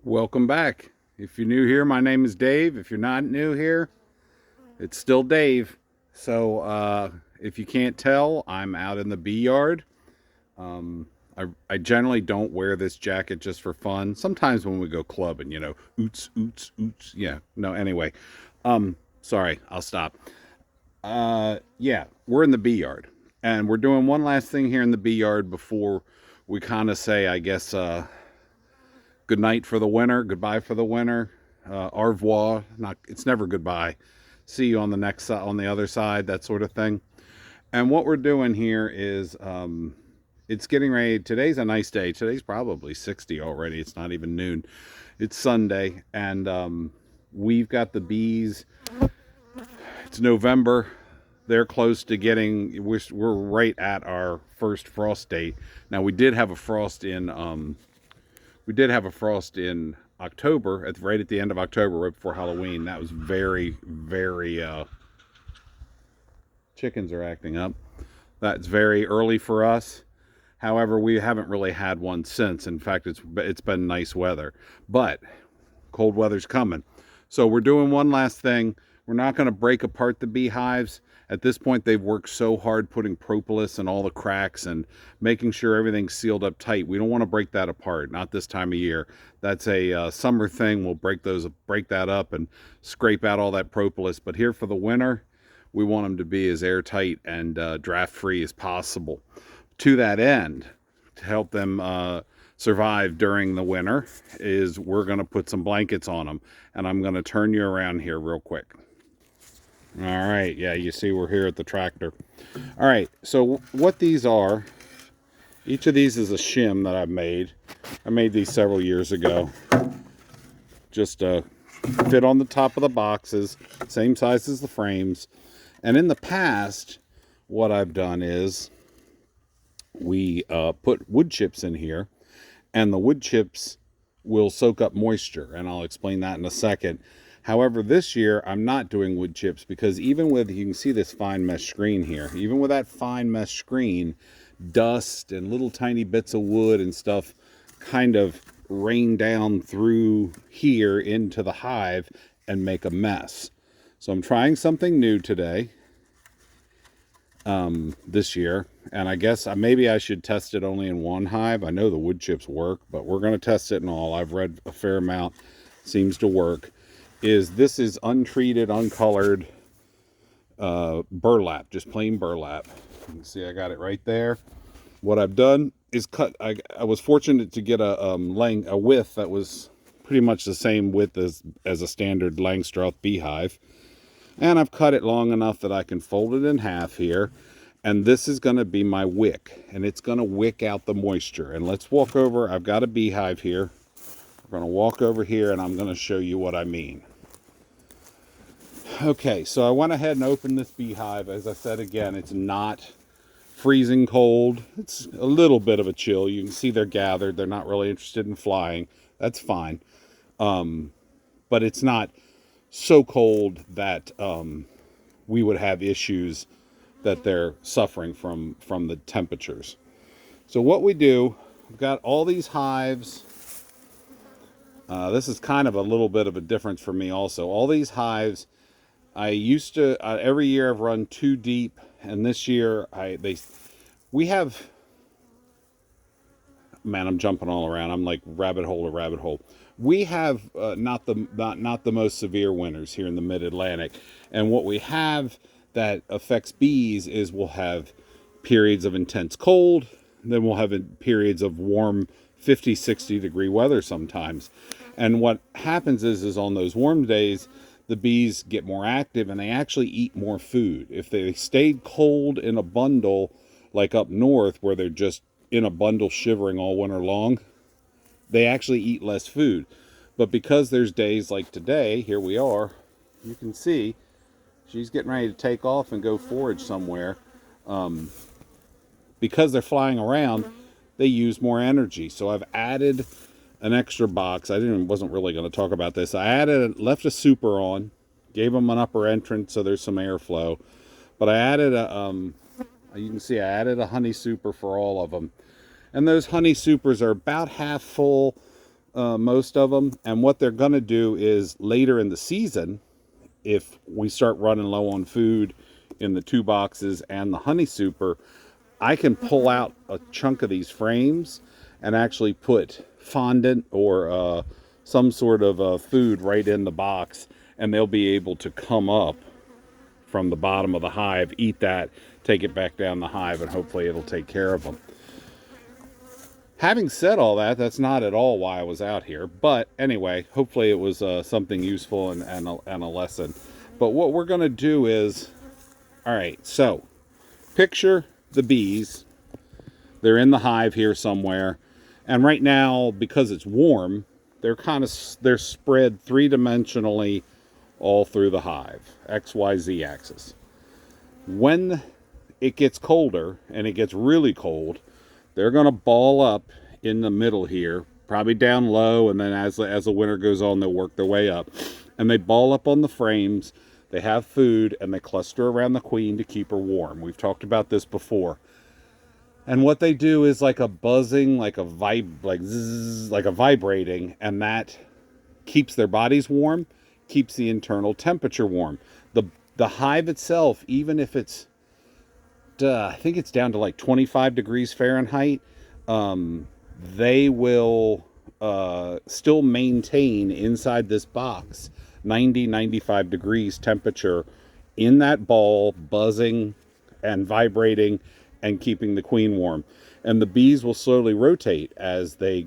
Welcome back. If you're new here, my name is Dave. If you're not new here, it's still Dave. So if you can't tell, I'm out in the bee yard. I generally don't wear this jacket just for fun. Sometimes when we go clubbing, oots, oots, oots. Yeah, no, anyway. Sorry, I'll stop. Yeah, we're in the bee yard. And we're doing one last thing here in the bee yard before we kind of say, I guess, good night for the winter, goodbye for the winter, au revoir. Not, it's never goodbye. See you on the next on the other side, that sort of thing. And what we're doing here is, it's getting ready. Today's a nice day. Today's probably 60 already. It's not even noon. It's Sunday, and we've got the bees. It's November. They're close to getting. We're right at our first frost date. Now we did have a frost in. We did have a frost in October, right at the end of October, right before Halloween. That was very, very. Chickens are acting up. That's very early for us. However, we haven't really had one since. In fact, it's been nice weather, but cold weather's coming. So we're doing one last thing. We're not going to break apart the beehives. At this point, they've worked so hard putting propolis in all the cracks and making sure everything's sealed up tight. We don't want to break that apart. Not this time of year. That's a summer thing. We'll break that up and scrape out all that propolis. But here for the winter, we want them to be as airtight and draft-free as possible. To that end, to help them survive during the winter, is we're going to put some blankets on them. And I'm going to turn you around here real quick. All right, yeah, you see we're here at the tractor. All right, so what these are, each of these is a shim that I've made. I made these several years ago. Just fit on the top of the boxes, same size as the frames. And in the past, what I've done is we put wood chips in here, and the wood chips will soak up moisture, and I'll explain that in a second. However, this year I'm not doing wood chips because even with, you can see this fine mesh screen here, even with that fine mesh screen, dust and little tiny bits of wood and stuff kind of rain down through here into the hive and make a mess. So I'm trying something new today, this year, and I guess maybe I should test it only in one hive. I know the wood chips work, but we're going to test it in all. I've read a fair amount, seems to work. This is untreated, uncolored burlap, just plain burlap. You can see I got it right there. What I've done is cut. I was fortunate to get a width that was pretty much the same width as a standard Langstroth beehive, and I've cut it long enough that I can fold it in half here. And this is going to be my wick, and it's going to wick out the moisture. And let's walk over. I've got a beehive here. We're going to walk over here, and I'm going to show you what I mean. Okay, so I went ahead and opened this beehive. As I said again, it's not freezing cold. It's a little bit of a chill. You can see they're gathered. They're not really interested in flying. That's fine. But it's not so cold that we would have issues that they're suffering from the temperatures. So what we do, we've got all these hives. This is kind of a little bit of a difference for me also. All these hives, I used to, every year I've run 2 deep, and this year we have, man, I'm jumping all around. I'm like rabbit hole to rabbit hole. We have not the most severe winters here in the mid-Atlantic, and what we have that affects bees is we'll have periods of intense cold, then we'll have periods of warm 50, 60 degree weather sometimes. And what happens is on those warm days, the bees get more active and they actually eat more food. If they stayed cold in a bundle, like up north where they're just in a bundle shivering all winter long, they actually eat less food. But because there's days like today, here we are, you can see she's getting ready to take off and go forage somewhere. Because they're flying around, they use more energy. So I've added an extra box. Wasn't really going to talk about this. Left a super on, gave them an upper entrance so there's some airflow. But I added you can see I added a honey super for all of them. And those honey supers are about half full most of them. And what they're going to do is later in the season, if we start running low on food in the 2 boxes and the honey super, I can pull out a chunk of these frames and actually put fondant or some sort of food right in the box, and they'll be able to come up from the bottom of the hive, eat that, take it back down the hive, and hopefully it'll take care of them. Having said all that, that's not at all why I was out here. But anyway, hopefully it was something useful and a lesson. But what we're going to do is, all right, so picture the bees. They're in the hive here somewhere. And right now, because it's warm, they're spread 3-dimensionally all through the hive, X, Y, Z axis. When it gets colder, and it gets really cold, they're going to ball up in the middle here, probably down low, and then as the winter goes on, they'll work their way up. And they ball up on the frames, they have food, and they cluster around the queen to keep her warm. We've talked about this before. And what they do is like a buzzing, like a zzz, like a vibrating, and that keeps their bodies warm, keeps the internal temperature warm. The hive itself, even if it's, I think it's down to like 25 degrees Fahrenheit, they will still maintain inside this box 90-95 degrees temperature in that ball, buzzing and vibrating and keeping the queen warm. And the bees will slowly rotate as they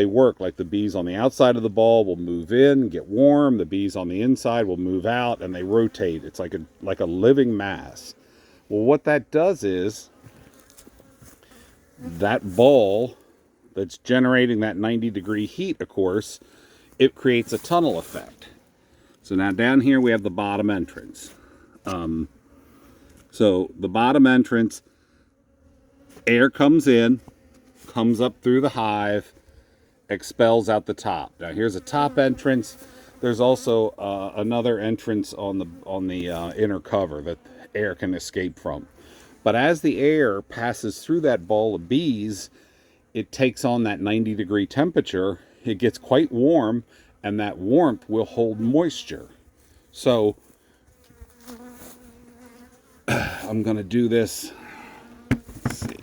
work. Like the bees on the outside of the ball will move in, get warm. The bees on the inside will move out, and they rotate. It's like a living mass. Well, what that does is that ball that's generating that 90-degree heat, of course, it creates a tunnel effect. So now down here we have the bottom entrance. So the bottom entrance, air comes in, comes up through the hive, expels out the top. Now here's a top entrance. There's also another entrance on the inner cover that air can escape from. But as the air passes through that ball of bees, it takes on that 90-degree temperature. It gets quite warm, and that warmth will hold moisture. So I'm going to do this. Let's see.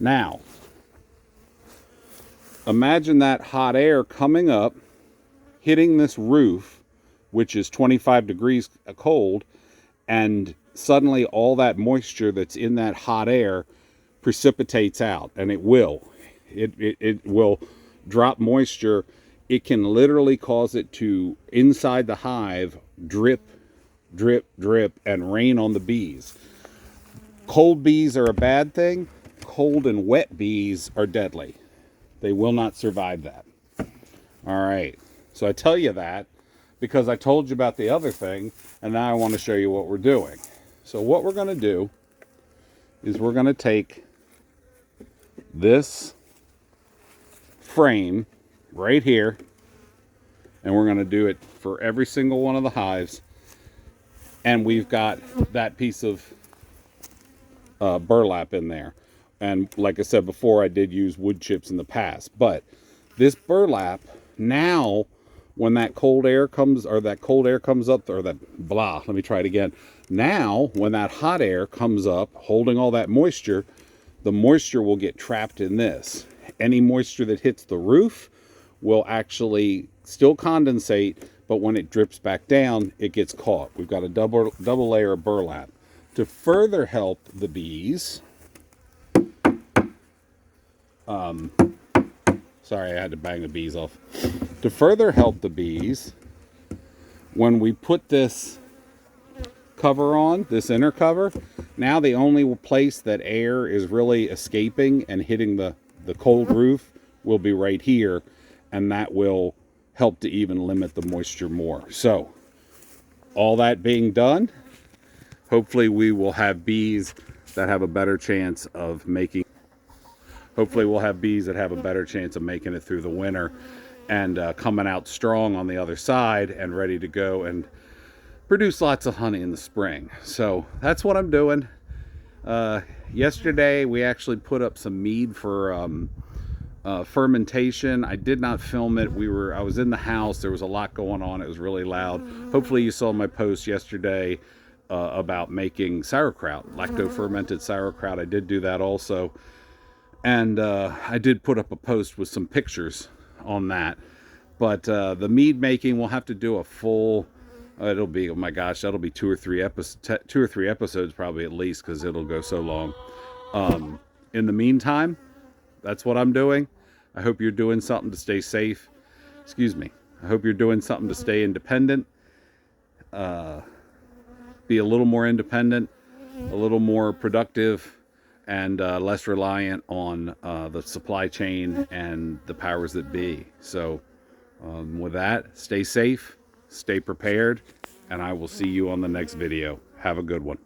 Now, imagine that hot air coming up, hitting this roof, which is 25 degrees cold, and suddenly all that moisture that's in that hot air precipitates out, and it will. It will drop moisture. It can literally cause it to, inside the hive, drip, drip, drip, and rain on the bees. Cold bees are a bad thing. Cold and wet bees are deadly. They will not survive that. All right. So I tell you that because I told you about the other thing, and now I want to show you what we're doing. So what we're going to do is we're going to take this frame right here, and we're going to do it for every single one of the hives. And we've got that piece of burlap in there. And like I said before, I did use wood chips in the past. But this burlap, now when that cold air comes, or that cold air comes up, or that blah, let me try it again. Now, when that hot air comes up, holding all that moisture, the moisture will get trapped in this. Any moisture that hits the roof will actually still condensate, but when it drips back down, it gets caught. We've got a double layer of burlap. To further help the bees, sorry, I had to bang the bees off. To further help the bees, when we put this cover on, this inner cover, now the only place that air is really escaping and hitting the cold roof will be right here, and that will help to even limit the moisture more. So, all that being done, hopefully we will have bees that have a better chance of making it through the winter and coming out strong on the other side and ready to go and produce lots of honey in the spring. So that's what I'm doing. Yesterday we actually put up some mead for fermentation, I did not film it. I was in the house. There was a lot going on. It was really loud. Hopefully you saw my post yesterday about making sauerkraut, lacto-fermented sauerkraut. I did do that also. And I did put up a post with some pictures on that. But the mead making, we'll have to do a full, it'll be, oh my gosh, that'll be 2 or 3 episodes probably at least, because it'll go so long. In the meantime, that's what I'm doing. I hope you're doing something to stay safe. Excuse me. I hope you're doing something to stay independent. Be a little more independent, a little more productive, and less reliant on the supply chain and the powers that be. So with that, stay safe, stay prepared, and I will see you on the next video. Have a good one.